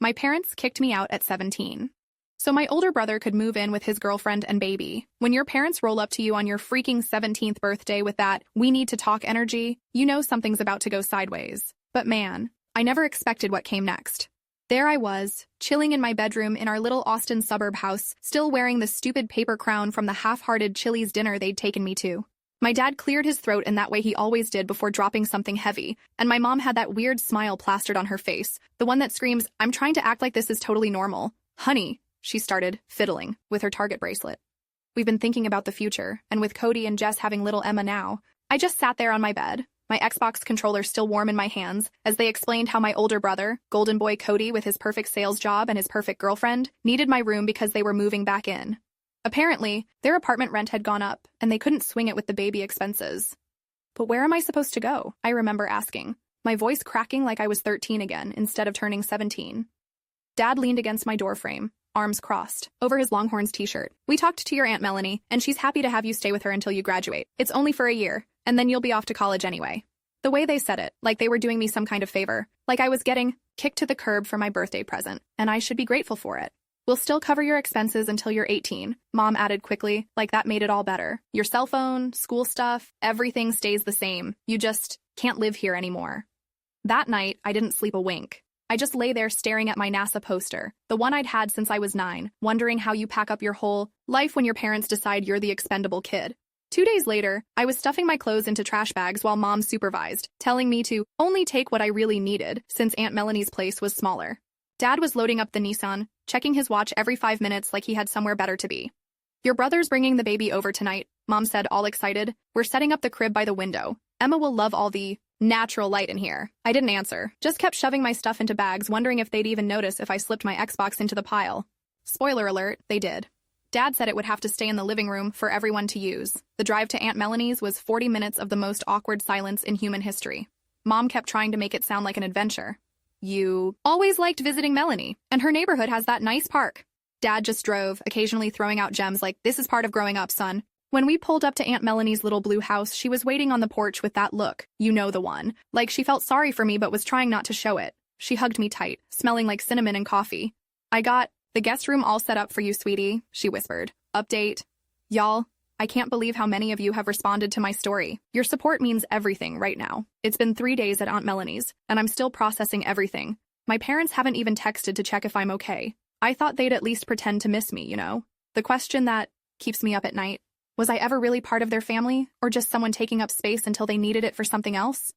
My parents kicked me out at 17. So my older brother could move in with his girlfriend and baby. When your parents roll up to you on your freaking 17th birthday with that "we need to talk" energy, you know something's about to go sideways. But man, I never expected what came next. There I was, chilling in my bedroom in our little Austin suburb house, still wearing the stupid paper crown from the half-hearted Chili's dinner they'd taken me to. My dad cleared his throat in that way he always did before dropping something heavy, and my mom had that weird smile plastered on her face, the one that screams, "I'm trying to act like this is totally normal." "Honey," she started, fiddling with her Target bracelet. "We've been thinking about the future, and with Cody and Jess having little Emma now." I just sat there on my bed, my Xbox controller still warm in my hands, as they explained how my older brother, golden boy Cody with his perfect sales job and his perfect girlfriend, needed my room because they were moving back in. Apparently, their apartment rent had gone up, and they couldn't swing it with the baby expenses. But where am I supposed to go? I remember asking, my voice cracking like I was 13 again instead of turning 17. Dad leaned against my doorframe, arms crossed, over his Longhorns t-shirt. "We talked to your Aunt Melanie, and she's happy to have you stay with her until you graduate. It's only for a year, and then you'll be off to college anyway." The way they said it, like they were doing me some kind of favor, like I was getting kicked to the curb for my birthday present, and I should be grateful for it. "We'll still cover your expenses until you're 18, Mom added quickly, like that made it all better. "Your cell phone, school stuff, everything stays the same. You just can't live here anymore." That night, I didn't sleep a wink. I just lay there staring at my NASA poster, the one I'd had since I was 9, wondering how you pack up your whole life when your parents decide you're the expendable kid. 2 days later, I was stuffing my clothes into trash bags while Mom supervised, telling me to only take what I really needed since Aunt Melanie's place was smaller. Dad was loading up the Nissan, checking his watch every 5 minutes like he had somewhere better to be. "Your brother's bringing the baby over tonight," Mom said, all excited. "We're setting up the crib by the window. Emma will love all the natural light in here." I didn't answer, just kept shoving my stuff into bags, wondering if they'd even notice if I slipped my Xbox into the pile. Spoiler alert, they did. Dad said it would have to stay in the living room for everyone to use. The drive to Aunt Melanie's was 40 minutes of the most awkward silence in human history. Mom kept trying to make it sound like an adventure. "You always liked visiting Melanie, and her neighborhood has that nice park." Dad just drove, occasionally throwing out gems like, "This is part of growing up, son." When we pulled up to Aunt Melanie's little blue house, she was waiting on the porch with that look, you know the one, like she felt sorry for me but was trying not to show it. She hugged me tight, smelling like cinnamon and coffee. "I got the guest room all set up for you, sweetie," she whispered. "Update. Y'all, I can't believe how many of you have responded to my story. Your support means everything right now. It's been 3 days at Aunt Melanie's, and I'm still processing everything. My parents haven't even texted to check if I'm okay. I thought they'd at least pretend to miss me, you know? The question that keeps me up at night, was I ever really part of their family, or just someone taking up space until they needed it for something else?"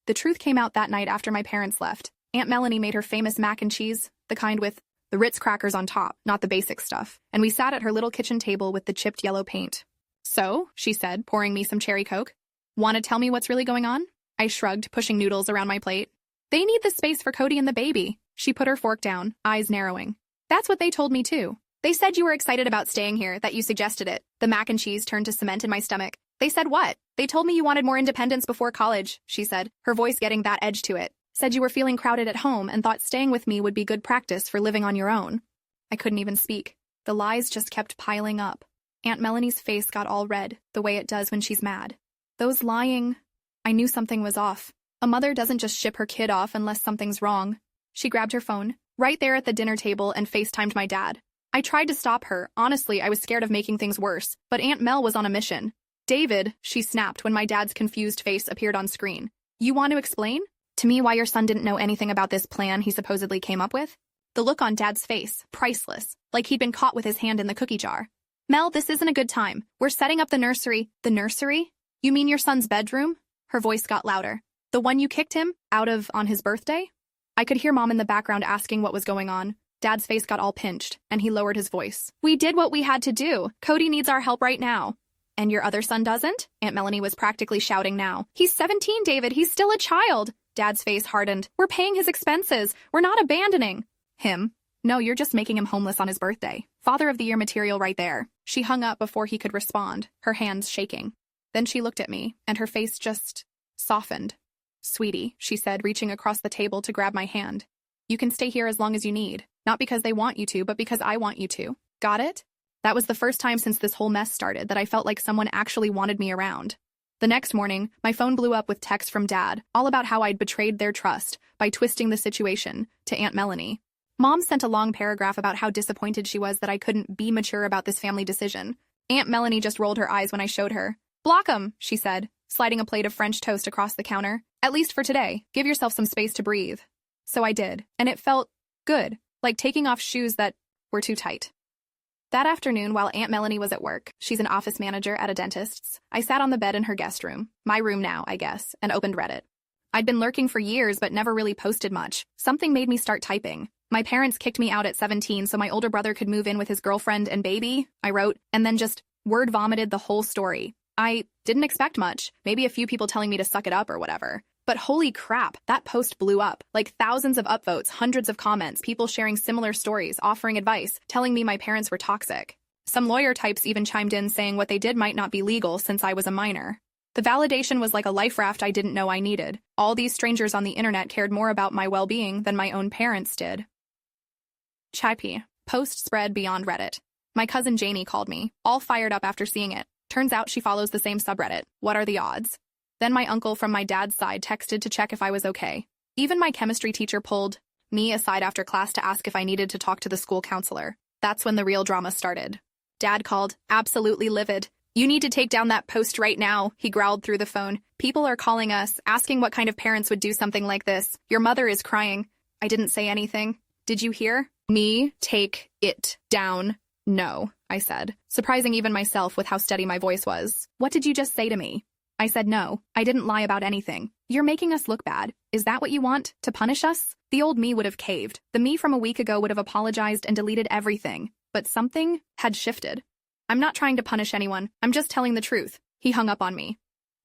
The truth came out that night after my parents left. Aunt Melanie made her famous mac and cheese, the kind with the Ritz crackers on top, not the basic stuff, and we sat at her little kitchen table with the chipped yellow paint. "So," she said, pouring me some cherry Coke. "Want to tell me what's really going on?" I shrugged, pushing noodles around my plate. "They need the space for Cody and the baby." She put her fork down, eyes narrowing. "That's what they told me too. They said you were excited about staying here, that you suggested it." The mac and cheese turned to cement in my stomach. "They said what?" "They told me you wanted more independence before college," she said, her voice getting that edge to it. "Said you were feeling crowded at home and thought staying with me would be good practice for living on your own." I couldn't even speak. The lies just kept piling up. Aunt Melanie's face got all red, the way it does when she's mad. Those lying... I knew something was off. A mother doesn't just ship her kid off unless something's wrong. She grabbed her phone, right there at the dinner table, and FaceTimed my dad. I tried to stop her. Honestly, I was scared of making things worse, but Aunt Mel was on a mission. "David," she snapped when my dad's confused face appeared on screen. "You want to explain to me why your son didn't know anything about this plan he supposedly came up with?" The look on Dad's face, priceless, like he'd been caught with his hand in the cookie jar. "Mel, this isn't a good time. We're setting up the nursery." "The nursery? You mean your son's bedroom?" Her voice got louder. "The one you kicked him out of on his birthday?" I could hear Mom in the background asking what was going on. Dad's face got all pinched, and he lowered his voice. "We did what we had to do. Cody needs our help right now." "And your other son doesn't?" Aunt Melanie was practically shouting now. "He's 17, David. He's still a child." Dad's face hardened. "We're paying his expenses. We're not abandoning him." "No, you're just making him homeless on his birthday. Father of the Year material right there." She hung up before he could respond, her hands shaking. Then she looked at me, and her face just softened. "Sweetie," she said, reaching across the table to grab my hand. "You can stay here as long as you need. Not because they want you to, but because I want you to. Got it?" That was the first time since this whole mess started that I felt like someone actually wanted me around. The next morning, my phone blew up with texts from Dad, all about how I'd betrayed their trust by twisting the situation to Aunt Melanie. Mom sent a long paragraph about how disappointed she was that I couldn't be mature about this family decision. Aunt Melanie just rolled her eyes when I showed her. "Block 'em," she said, sliding a plate of French toast across the counter. "At least for today. Give yourself some space to breathe." So I did, and it felt good, like taking off shoes that were too tight. That afternoon, while Aunt Melanie was at work, she's an office manager at a dentist's, I sat on the bed in her guest room, my room now, I guess, and opened Reddit. I'd been lurking for years but never really posted much. Something made me start typing. My parents kicked me out at 17 so my older brother could move in with his girlfriend and baby, I wrote, and then just word vomited the whole story. I didn't expect much, maybe a few people telling me to suck it up or whatever. But holy crap, that post blew up. Like thousands of upvotes, hundreds of comments, people sharing similar stories, offering advice, telling me my parents were toxic. Some lawyer types even chimed in saying what they did might not be legal since I was a minor. The validation was like a life raft I didn't know I needed. All these strangers on the internet cared more about my well-being than my own parents did. Chaipi. Post spread beyond Reddit. My cousin Janie called me, all fired up after seeing it. Turns out she follows the same subreddit. What are the odds? Then my uncle from my dad's side texted to check if I was okay. Even my chemistry teacher pulled me aside after class to ask if I needed to talk to the school counselor. That's when the real drama started. Dad called, absolutely livid. "You need to take down that post right now," he growled through the phone. "People are calling us, asking what kind of parents would do something like this. Your mother is crying." I didn't say anything. "Did you hear? Me take it down." "No," I said, surprising even myself with how steady my voice was. "What did you just say to me?" I said no. I didn't lie about anything. "You're making us look bad. Is that what you want? To punish us?" The old me would have caved. The me from a week ago would have apologized and deleted everything. But something had shifted. "I'm not trying to punish anyone. I'm just telling the truth." He hung up on me.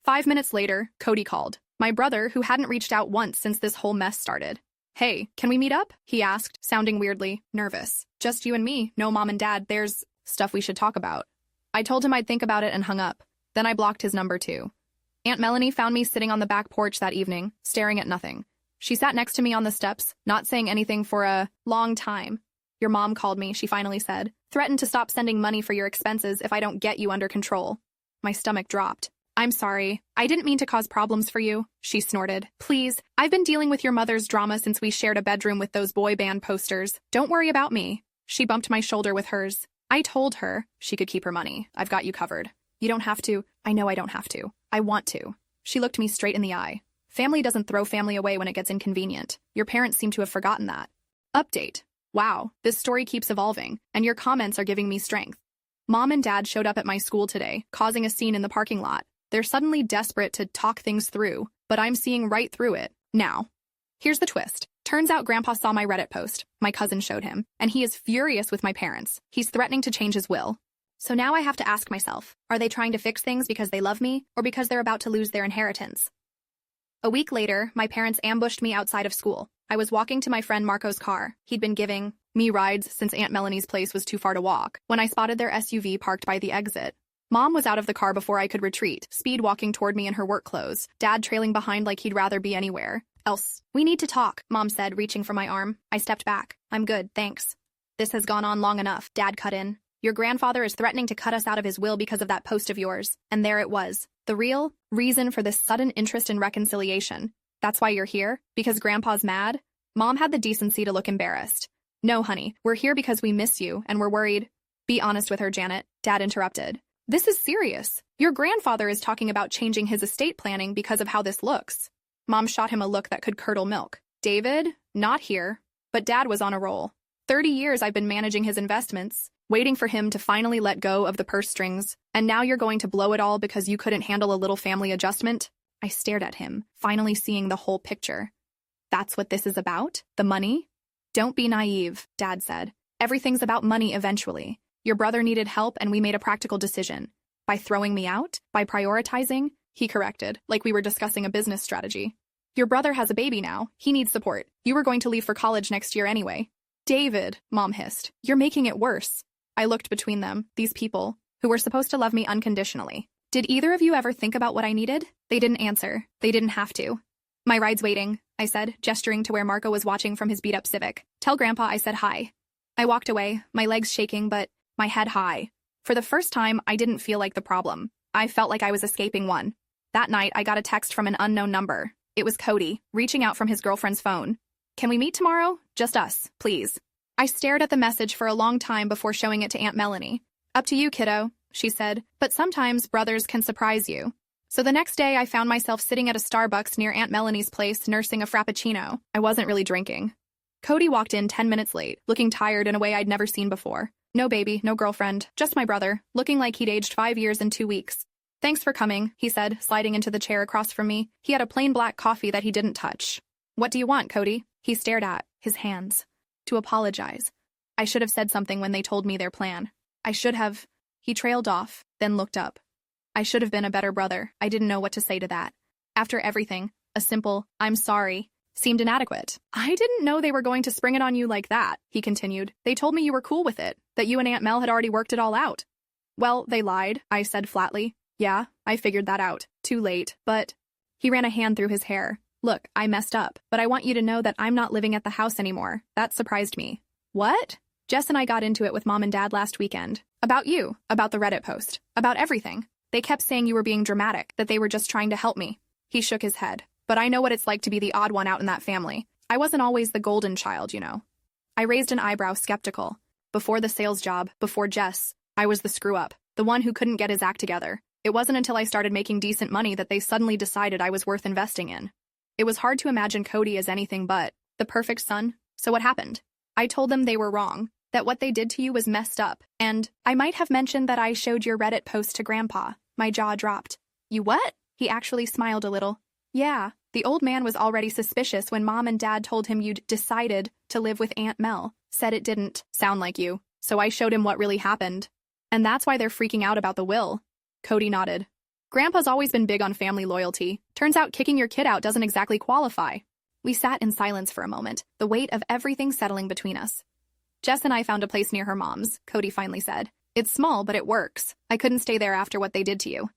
5 minutes later, Cody called. My brother, who hadn't reached out once since this whole mess started. "Hey, can we meet up?" he asked, sounding weirdly nervous. "Just you and me. No mom and dad. There's stuff we should talk about." I told him I'd think about it and hung up. Then I blocked his number too. Aunt Melanie found me sitting on the back porch that evening, staring at nothing. She sat next to me on the steps, not saying anything for a long time. "Your mom called me," she finally said. "Threatened to stop sending money for your expenses if I don't get you under control." My stomach dropped. "I'm sorry. I didn't mean to cause problems for you," she snorted. "Please, I've been dealing with your mother's drama since we shared a bedroom with those boy band posters. Don't worry about me." She bumped my shoulder with hers. I told her she could keep her money. "I've got you covered. You don't have to." "I know I don't have to. I want to." She looked me straight in the eye. "Family doesn't throw family away when it gets inconvenient. Your parents seem to have forgotten that." Update. Wow, this story keeps evolving, and your comments are giving me strength. Mom and Dad showed up at my school today, causing a scene in the parking lot. They're suddenly desperate to talk things through, but I'm seeing right through it. Now, here's the twist. Turns out Grandpa saw my Reddit post. My cousin showed him, and he is furious with my parents. He's threatening to change his will. So now I have to ask myself, are they trying to fix things because they love me, or because they're about to lose their inheritance? A week later, my parents ambushed me outside of school. I was walking to my friend Marco's car. He'd been giving me rides since Aunt Melanie's place was too far to walk, when I spotted their SUV parked by the exit. Mom was out of the car before I could retreat, speed walking toward me in her work clothes, Dad trailing behind like he'd rather be anywhere else. "We need to talk," Mom said, reaching for my arm. I stepped back. "I'm good, thanks." "This has gone on long enough," Dad cut in. "Your grandfather is threatening to cut us out of his will because of that post of yours." And there it was. The real reason for this sudden interest in reconciliation. "That's why you're here? Because Grandpa's mad?" Mom had the decency to look embarrassed. "No, honey, we're here because we miss you, and we're worried." "Be honest with her, Janet," Dad interrupted. "This is serious. Your grandfather is talking about changing his estate planning because of how this looks." Mom shot him a look that could curdle milk. "David? Not here." But Dad was on a roll. 30 years I've been managing his investments, waiting for him to finally let go of the purse strings, and now you're going to blow it all because you couldn't handle a little family adjustment? I stared at him, finally seeing the whole picture. "That's what this is about? The money?" "Don't be naive," Dad said. "Everything's about money eventually. Your brother needed help and we made a practical decision. By throwing me out? By prioritizing?" He corrected, like we were discussing a business strategy. "Your brother has a baby now. He needs support. You were going to leave for college next year anyway." "David," Mom hissed, "you're making it worse." I looked between them, these people, who were supposed to love me unconditionally. "Did either of you ever think about what I needed?" They didn't answer. They didn't have to. "My ride's waiting," I said, gesturing to where Marco was watching from his beat-up Civic. "Tell Grandpa I said hi." I walked away, my legs shaking but my head high. For the first time, I didn't feel like the problem. I felt like I was escaping one. That night, I got a text from an unknown number. It was Cody, reaching out from his girlfriend's phone. Can we meet tomorrow? Just us, please. I stared at the message for a long time before showing it to Aunt Melanie. Up to you, kiddo, she said, but sometimes brothers can surprise you. So the next day I found myself sitting at a Starbucks near Aunt Melanie's place nursing a frappuccino. I wasn't really drinking. Cody walked in 10 minutes late, looking tired in a way I'd never seen before. No baby, no girlfriend, just my brother, looking like he'd aged 5 years in 2 weeks. Thanks for coming, he said, sliding into the chair across from me. He had a plain black coffee that he didn't touch. What do you want, Cody? He stared at his hands. To apologize. I should have said something when they told me their plan. I should have. He trailed off, then looked up. I should have been a better brother. I didn't know what to say to that. After everything, a simple, I'm sorry, seemed inadequate. I didn't know they were going to spring it on you like that, he continued. They told me you were cool with it, that you and Aunt Mel had already worked it all out. Well, they lied, I said flatly. Yeah, I figured that out. Too late, but... He ran a hand through his hair. Look, I messed up, but I want you to know that I'm not living at the house anymore. That surprised me. What? Jess and I got into it with Mom and Dad last weekend. About you, about the Reddit post, about everything. They kept saying you were being dramatic, that they were just trying to help me. He shook his head. But I know what it's like to be the odd one out in that family. I wasn't always the golden child, you know. I raised an eyebrow, skeptical. Before the sales job, before Jess, I was the screw-up, the one who couldn't get his act together. It wasn't until I started making decent money that they suddenly decided I was worth investing in. It was hard to imagine Cody as anything but the perfect son. So what happened? I told them they were wrong, that what they did to you was messed up, and I might have mentioned that I showed your Reddit post to Grandpa. My jaw dropped. You what? He actually smiled a little. Yeah, the old man was already suspicious when Mom and Dad told him you'd decided to live with Aunt Mel. Said it didn't sound like you, so I showed him what really happened. And that's why they're freaking out about the will. Cody nodded. Grandpa's always been big on family loyalty. Turns out kicking your kid out doesn't exactly qualify. We sat in silence for a moment, the weight of everything settling between us. Jess and I found a place near her mom's, Cody finally said. It's small, but it works. I couldn't stay there after what they did to you.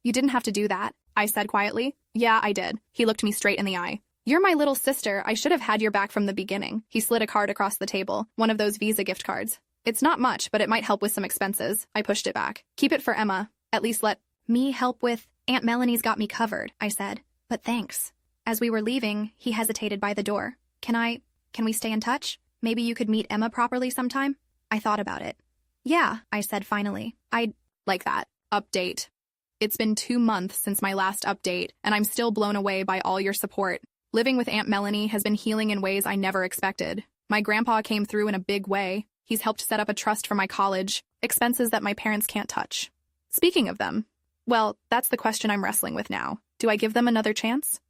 You didn't have to do that, I said quietly. Yeah, I did. He looked me straight in the eye. You're my little sister. I should have had your back from the beginning. He slid a card across the table, one of those Visa gift cards. It's not much, but it might help with some expenses. I pushed it back. Keep it for Emma. At least let me help with... Aunt Melanie's got me covered, I said. But thanks. As we were leaving, he hesitated by the door. Can we stay in touch? Maybe you could meet Emma properly sometime? I thought about it. Yeah, I said finally. I'd like that. Update. It's been 2 months since my last update, and I'm still blown away by all your support. Living with Aunt Melanie has been healing in ways I never expected. My grandpa came through in a big way. He's helped set up a trust for my college, expenses that my parents can't touch. Speaking of them, well, that's the question I'm wrestling with now. Do I give them another chance?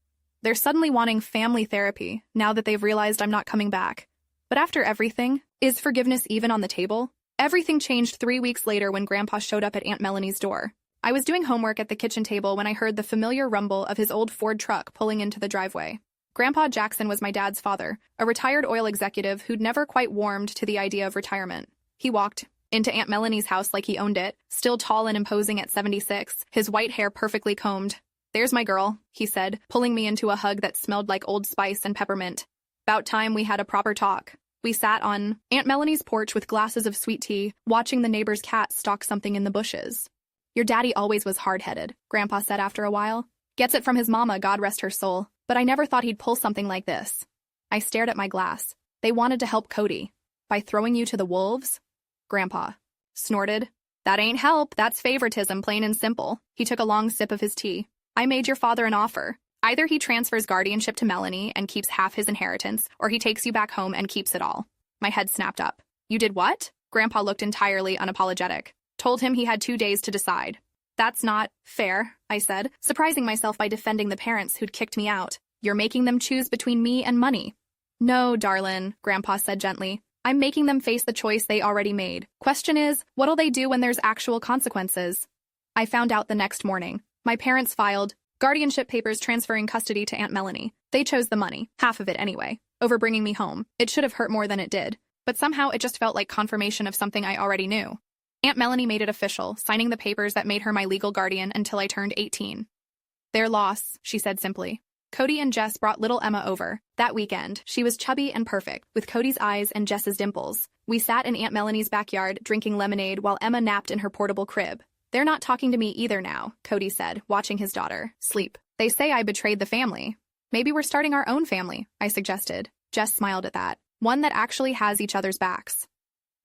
They're suddenly wanting family therapy now that they've realized I'm not coming back. But after everything, is forgiveness even on the table? Everything changed 3 weeks later when Grandpa showed up at Aunt Melanie's door. I was doing homework at the kitchen table when I heard the familiar rumble of his old Ford truck pulling into the driveway. Grandpa Jackson was my dad's father, a retired oil executive who'd never quite warmed to the idea of retirement. He walked into Aunt Melanie's house like he owned it, still tall and imposing at 76, his white hair perfectly combed. There's my girl, he said, pulling me into a hug that smelled like Old Spice and peppermint. About time we had a proper talk. We sat on Aunt Melanie's porch with glasses of sweet tea, watching the neighbor's cat stalk something in the bushes. Your daddy always was hard-headed, Grandpa said after a while. Gets it from his mama, God rest her soul. But I never thought he'd pull something like this. I stared at my glass. They wanted to help Cody. By throwing you to the wolves? Grandpa snorted. That ain't help, that's favoritism, plain and simple. He took a long sip of his tea. I made your father an offer. Either he transfers guardianship to Melanie and keeps half his inheritance, or he takes you back home and keeps it all. My head snapped up. You did what? Grandpa looked entirely unapologetic. Told him he had 2 days to decide. That's not fair, I said, surprising myself by defending the parents who'd kicked me out. You're making them choose between me and money. No, darlin', Grandpa said gently. I'm making them face the choice they already made. Question is, what'll they do when there's actual consequences? I found out the next morning. My parents filed guardianship papers transferring custody to Aunt Melanie. They chose the money, half of it anyway, over bringing me home. It should have hurt more than it did, but somehow it just felt like confirmation of something I already knew. Aunt Melanie made it official, signing the papers that made her my legal guardian until I turned 18. Their loss, she said simply. Cody and Jess brought little Emma over. That weekend, she was chubby and perfect, with Cody's eyes and Jess's dimples. We sat in Aunt Melanie's backyard, drinking lemonade while Emma napped in her portable crib. They're not talking to me either now, Cody said, watching his daughter sleep. They say I betrayed the family. Maybe we're starting our own family, I suggested. Jess smiled at that. One that actually has each other's backs.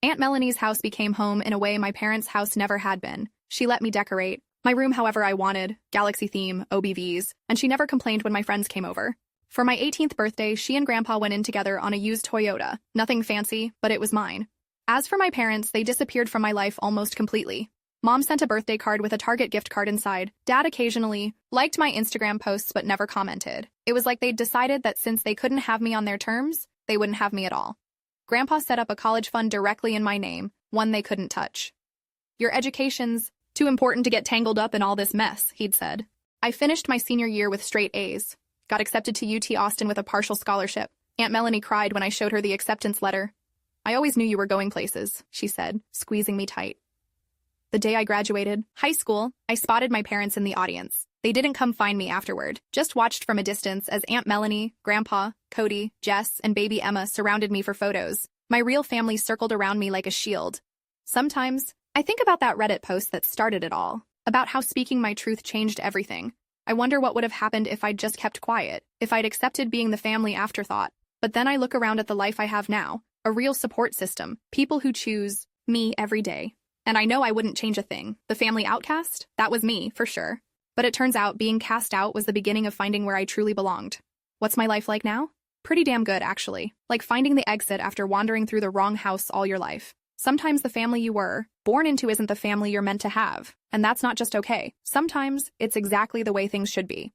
Aunt Melanie's house became home in a way my parents' house never had been. She let me decorate my room however I wanted, galaxy theme, OBVs, and she never complained when my friends came over. For my 18th birthday, she and Grandpa went in together on a used Toyota. Nothing fancy, but it was mine. As for my parents, they disappeared from my life almost completely. Mom sent a birthday card with a Target gift card inside. Dad occasionally liked my Instagram posts but never commented. It was like they'd decided that since they couldn't have me on their terms, they wouldn't have me at all. Grandpa set up a college fund directly in my name, one they couldn't touch. Your education's too important to get tangled up in all this mess, he'd said. I finished my senior year with straight A's. Got accepted to UT Austin with a partial scholarship. Aunt Melanie cried when I showed her the acceptance letter. I always knew you were going places, she said, squeezing me tight. The day I graduated high school, I spotted my parents in the audience. They didn't come find me afterward, just watched from a distance as Aunt Melanie, Grandpa, Cody, Jess, and baby Emma surrounded me for photos. My real family circled around me like a shield. Sometimes, I think about that Reddit post that started it all, about how speaking my truth changed everything. I wonder what would have happened if I'd just kept quiet, if I'd accepted being the family afterthought. But then I look around at the life I have now, a real support system, people who choose me every day. And I know I wouldn't change a thing. The family outcast? That was me, for sure. But it turns out being cast out was the beginning of finding where I truly belonged. What's my life like now? Pretty damn good, actually. Like finding the exit after wandering through the wrong house all your life. Sometimes the family you were born into isn't the family you're meant to have. And that's not just okay. Sometimes it's exactly the way things should be.